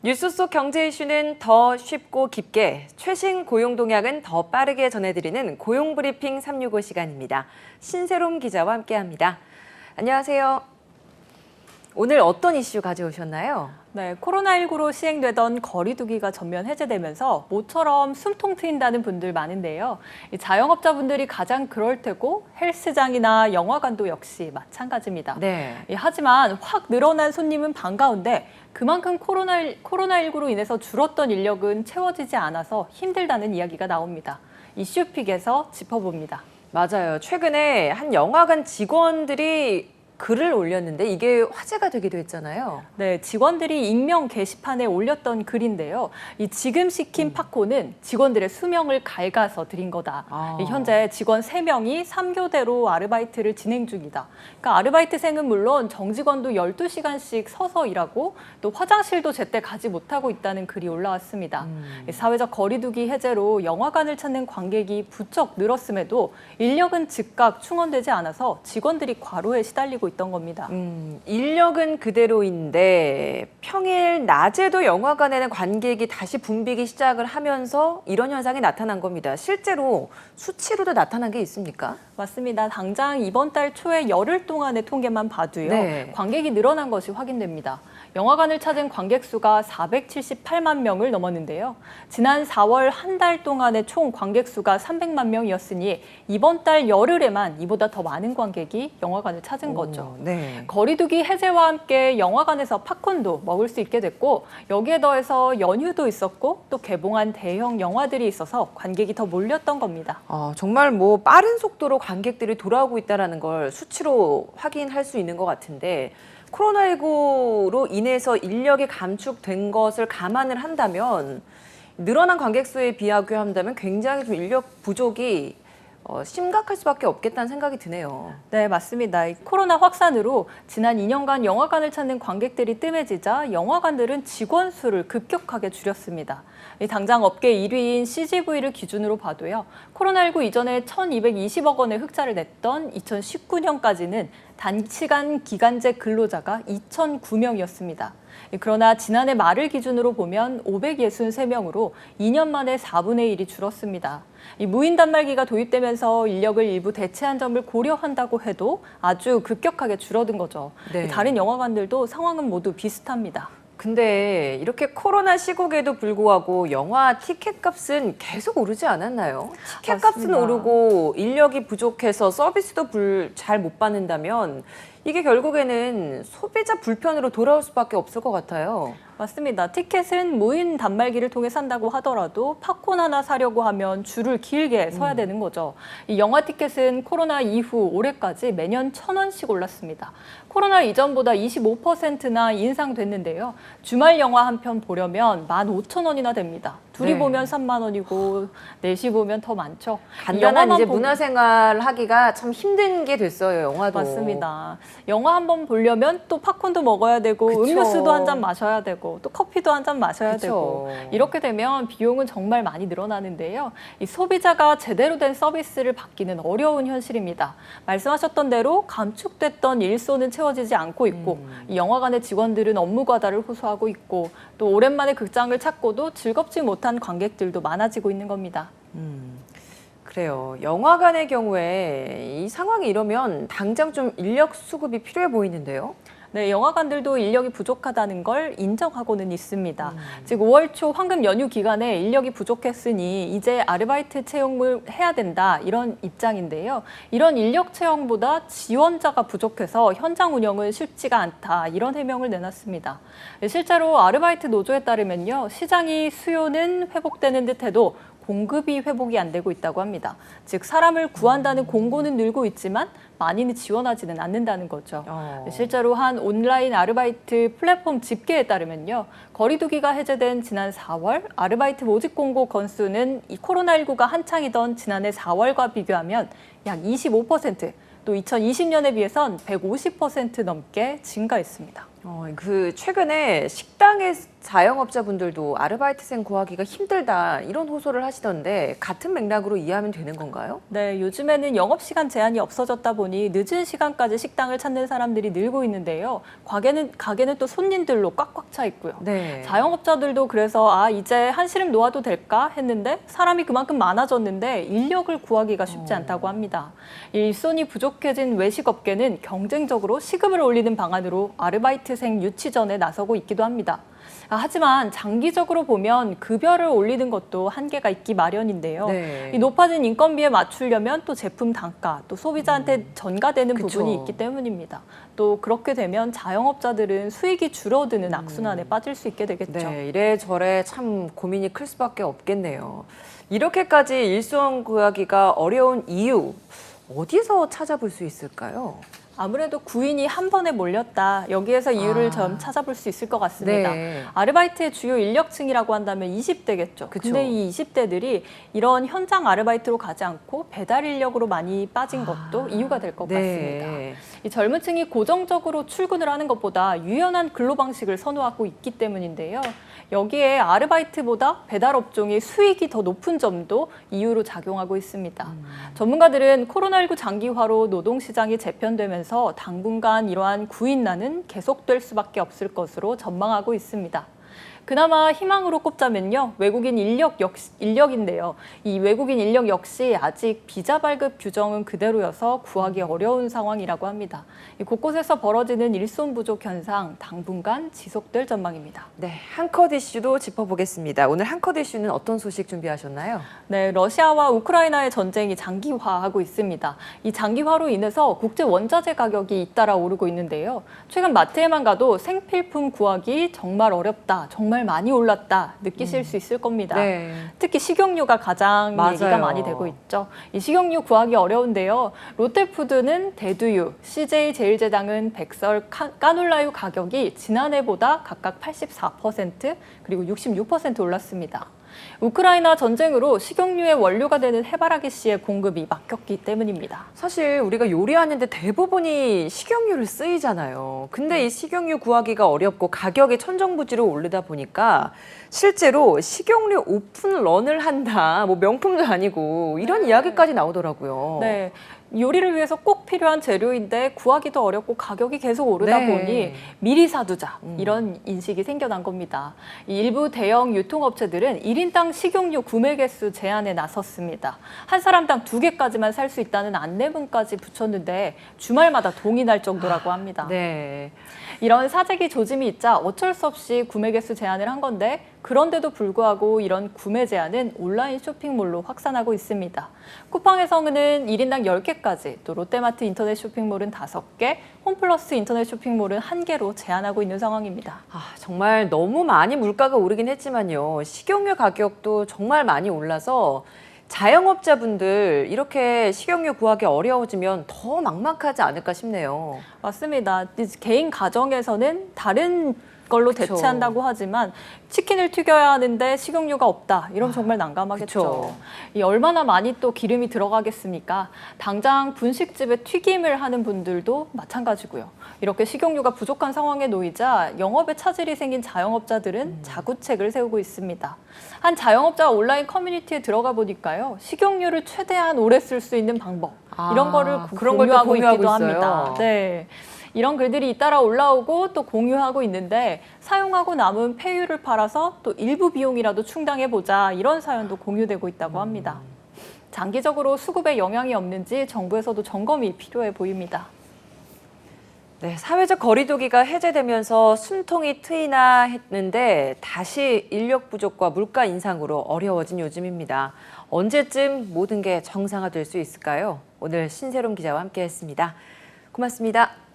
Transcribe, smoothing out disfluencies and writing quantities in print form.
뉴스 속 경제 이슈는 더 쉽고 깊게, 최신 고용 동향은 더 빠르게 전해드리는 고용브리핑 365 시간입니다. 신세롬 기자와 함께합니다. 안녕하세요. 오늘 어떤 이슈 가져오셨나요? 네, 코로나19로 시행되던 거리두기가 전면 해제되면서 모처럼 숨통 트인다는 분들 많은데요. 이 자영업자분들이 가장 그럴 테고 헬스장이나 영화관도 역시 마찬가지입니다. 네. 하지만 확 늘어난 손님은 반가운데 그만큼 코로나19로 인해서 줄었던 인력은 채워지지 않아서 힘들다는 이야기가 나옵니다. 이슈픽에서 짚어봅니다. 맞아요. 최근에 한 영화관 직원들이 글을 올렸는데 이게 화제가 되기도 했잖아요. 네, 직원들이 익명 게시판에 올렸던 글인데요. 이 지금 시킨 팝콘은 직원들의 수명을 갉아서 드린 거다. 현재 직원 3명이 3교대로 아르바이트를 진행 중이다. 그러니까 아르바이트생은 물론 정직원도 12시간씩 서서 일하고 또 화장실도 제때 가지 못하고 있다는 글이 올라왔습니다. 사회적 거리두기 해제로 영화관을 찾는 관객이 부쩍 늘었음에도 인력은 즉각 충원되지 않아서 직원들이 과로에 시달리고 있던 겁니다. 인력은 그대로인데 평일 낮에도 영화관에는 관객이 다시 붐비기 시작을 하면서 이런 현상이 나타난 겁니다. 실제로 수치로도 나타난 게 있습니까? 맞습니다. 당장 이번 달 초에 열흘 동안의 통계만 봐도요. 네. 관객이 늘어난 것이 확인됩니다. 영화관을 찾은 관객 수가 478만 명을 넘었는데요. 지난 4월 한 달 동안의 총 관객 수가 300만 명이었으니 이번 달 열흘에만 이보다 더 많은 관객이 영화관을 찾은 거죠. 네. 거리두기 해제와 함께 영화관에서 팝콘도 먹을 수 있게 됐고 여기에 더해서 연휴도 있었고 또 개봉한 대형 영화들이 있어서 관객이 더 몰렸던 겁니다. 정말 빠른 속도로 관객들이 돌아오고 있다는 걸 수치로 확인할 수 있는 것 같은데 코로나19로 인해서 인력이 감축된 것을 감안을 한다면 늘어난 관객 수에 비교한다면 굉장히 좀 인력 부족이 심각할 수밖에 없겠다는 생각이 드네요. 네, 맞습니다. 이 코로나 확산으로 지난 2년간 영화관을 찾는 관객들이 뜸해지자 영화관들은 직원 수를 급격하게 줄였습니다. 당장 업계 1위인 CGV를 기준으로 봐도요. 코로나19 이전에 1,220억 원의 흑자를 냈던 2019년까지는 단시간 기간제 근로자가 2,009명이었습니다. 그러나 지난해 말을 기준으로 보면 563명으로 2년 만에 4분의 1이 줄었습니다. 이 무인 단말기가 도입되면서 인력을 일부 대체한 점을 고려한다고 해도 아주 급격하게 줄어든 거죠. 네. 다른 영화관들도 상황은 모두 비슷합니다. 근데 이렇게 코로나 시국에도 불구하고 영화 티켓 값은 계속 오르지 않았나요? 티켓 값은 맞습니다. 오르고 인력이 부족해서 서비스도 잘 못 받는다면 이게 결국에는 소비자 불편으로 돌아올 수밖에 없을 것 같아요. 맞습니다. 티켓은 무인 단말기를 통해 산다고 하더라도 팝콘 하나 사려고 하면 줄을 길게 서야 되는 거죠. 이 영화 티켓은 코로나 이후 올해까지 매년 1,000원씩 올랐습니다. 코로나 이전보다 25%나 인상됐는데요. 주말 영화 한 편 보려면 15,000원이나 됩니다. 둘이 네. 보면 3만 원이고 넷이 보면 더 많죠. 간단한 이제 문화생활 하기가 참 힘든 게 됐어요, 영화도. 맞습니다. 영화 한 번 보려면 또 팝콘도 먹어야 되고 그쵸. 음료수도 한 잔 마셔야 되고 또 커피도 한 잔 마셔야 그쵸. 되고 이렇게 되면 비용은 정말 많이 늘어나는데요. 이 소비자가 제대로 된 서비스를 받기는 어려운 현실입니다. 말씀하셨던 대로 감축됐던 일손은 채워지지 않고 있고 이 영화관의 직원들은 업무 과다를 호소하고 있고 또 오랜만에 극장을 찾고도 즐겁지 못한 관객들도 많아지고 있는 겁니다. 그래요. 영화관의 경우에 이 상황이 이러면 당장 좀 인력 수급이 필요해 보이는데요. 네, 영화관들도 인력이 부족하다는 걸 인정하고는 있습니다. 즉 5월 초 황금 연휴 기간에 인력이 부족했으니 이제 아르바이트 채용을 해야 된다 이런 입장인데요. 이런 인력 채용보다 지원자가 부족해서 현장 운영은 쉽지가 않다 이런 해명을 내놨습니다. 실제로 아르바이트 노조에 따르면요. 시장이 수요는 회복되는 듯해도 공급이 회복이 안 되고 있다고 합니다. 즉 사람을 구한다는 공고는 늘고 있지만 많이는 지원하지는 않는다는 거죠. 실제로 한 온라인 아르바이트 플랫폼 집계에 따르면요. 거리두기가 해제된 지난 4월 아르바이트 모집 공고 건수는 이 코로나19가 한창이던 지난해 4월과 비교하면 약 25%, 또 2020년에 비해선 150% 넘게 증가했습니다. 최근에 식당의 자영업자분들도 아르바이트생 구하기가 힘들다 이런 호소를 하시던데 같은 맥락으로 이해하면 되는 건가요? 네, 요즘에는 영업시간 제한이 없어졌다 보니 늦은 시간까지 식당을 찾는 사람들이 늘고 있는데요. 가게는 또 손님들로 꽉꽉 차 있고요. 네. 자영업자들도 그래서 이제 한시름 놓아도 될까 했는데 사람이 그만큼 많아졌는데 인력을 구하기가 쉽지 않다고 합니다. 일손이 부족해진 외식업계는 경쟁적으로 시급을 올리는 방안으로 아르바이트생 유치전에 나서고 있기도 합니다. 하지만 장기적으로 보면 급여를 올리는 것도 한계가 있기 마련인데요. 네. 이 높아진 인건비에 맞추려면 또 제품 단가, 또 소비자한테 전가되는 그쵸. 부분이 있기 때문입니다. 또 그렇게 되면 자영업자들은 수익이 줄어드는 악순환에 빠질 수 있게 되겠죠. 네, 이래저래 참 고민이 클 수밖에 없겠네요. 이렇게까지 일손 구하기가 어려운 이유 어디서 찾아볼 수 있을까요? 아무래도 구인이 한 번에 몰렸다. 여기에서 이유를 좀 찾아볼 수 있을 것 같습니다. 네. 아르바이트의 주요 인력층이라고 한다면 20대겠죠. 그쵸. 근데 이 20대들이 이런 현장 아르바이트로 가지 않고 배달 인력으로 많이 빠진 것도 이유가 될 것 같습니다. 이 젊은 층이 고정적으로 출근을 하는 것보다 유연한 근로 방식을 선호하고 있기 때문인데요. 여기에 아르바이트보다 배달 업종의 수익이 더 높은 점도 이유로 작용하고 있습니다. 전문가들은 코로나19 장기화로 노동시장이 재편되면서 당분간 이러한 구인난은 계속될 수밖에 없을 것으로 전망하고 있습니다. 그나마 희망으로 꼽자면요, 외국인 인력인데요. 이 외국인 인력 역시 아직 비자 발급 규정은 그대로여서 구하기 어려운 상황이라고 합니다. 곳곳에서 벌어지는 일손 부족 현상 당분간 지속될 전망입니다. 네, 한컷 이슈도 짚어보겠습니다. 오늘 한컷 이슈는 어떤 소식 준비하셨나요? 네, 러시아와 우크라이나의 전쟁이 장기화하고 있습니다. 이 장기화로 인해서 국제 원자재 가격이 잇따라 오르고 있는데요. 최근 마트에만 가도 생필품 구하기 정말 어렵다, 정말 많이 올랐다 느끼실 수 있을 겁니다. 네. 특히 식용유가 가장 얘기가 맞아요. 많이 되고 있죠. 이 식용유 구하기 어려운데요. 롯데푸드는 대두유, CJ제일제당은 백설 까놀라유 가격이 지난해보다 각각 84% 그리고 66% 올랐습니다. 우크라이나 전쟁으로 식용유의 원료가 되는 해바라기 씨의 공급이 막혔기 때문입니다. 사실 우리가 요리하는데 대부분이 식용유를 쓰이잖아요. 근데 이 식용유 구하기가 어렵고 가격이 천정부지로 오르다 보니까 실제로 식용유 오픈런을 한다, 뭐 명품도 아니고 이런 이야기까지 나오더라고요. 네. 요리를 위해서 꼭 필요한 재료인데 구하기도 어렵고 가격이 계속 오르다 네. 보니 미리 사두자 이런 인식이 생겨난 겁니다. 이 일부 대형 유통업체들은 1인당 식용유 구매 개수 제한에 나섰습니다. 한 사람당 2개까지만 살 수 있다는 안내문까지 붙였는데 주말마다 동의날 정도라고 합니다. 네. 이런 사재기 조짐이 있자 어쩔 수 없이 구매 개수 제한을 한 건데 그런데도 불구하고 이런 구매 제한은 온라인 쇼핑몰로 확산하고 있습니다. 쿠팡에서는 1인당 10개까지, 또 롯데마트 인터넷 쇼핑몰은 5개, 홈플러스 인터넷 쇼핑몰은 1개로 제한하고 있는 상황입니다. 정말 너무 많이 물가가 오르긴 했지만요. 식용유 가격도 정말 많이 올라서 자영업자분들 이렇게 식용유 구하기 어려워지면 더 막막하지 않을까 싶네요. 맞습니다. 개인 가정에서는 다른 걸로 그쵸. 대체한다고 하지만 치킨을 튀겨야 하는데 식용유가 없다. 이러면 정말 난감하겠죠. 그쵸. 이 얼마나 많이 또 기름이 들어가겠습니까? 당장 분식집에 튀김을 하는 분들도 마찬가지고요. 이렇게 식용유가 부족한 상황에 놓이자 영업에 차질이 생긴 자영업자들은 자구책을 세우고 있습니다. 한 자영업자 온라인 커뮤니티에 들어가 보니까요. 식용유를 최대한 오래 쓸 수 있는 방법 이런 거를 그런 걸 또 공유하고 공유하고 있기도 있어요. 합니다. 네. 이런 글들이 잇따라 올라오고 또 공유하고 있는데 사용하고 남은 폐유를 팔아서 또 일부 비용이라도 충당해보자 이런 사연도 공유되고 있다고 합니다. 장기적으로 수급에 영향이 없는지 정부에서도 점검이 필요해 보입니다. 네, 사회적 거리두기가 해제되면서 숨통이 트이나 했는데 다시 인력 부족과 물가 인상으로 어려워진 요즘입니다. 언제쯤 모든 게 정상화될 수 있을까요? 오늘 신세롬 기자와 함께했습니다. 고맙습니다.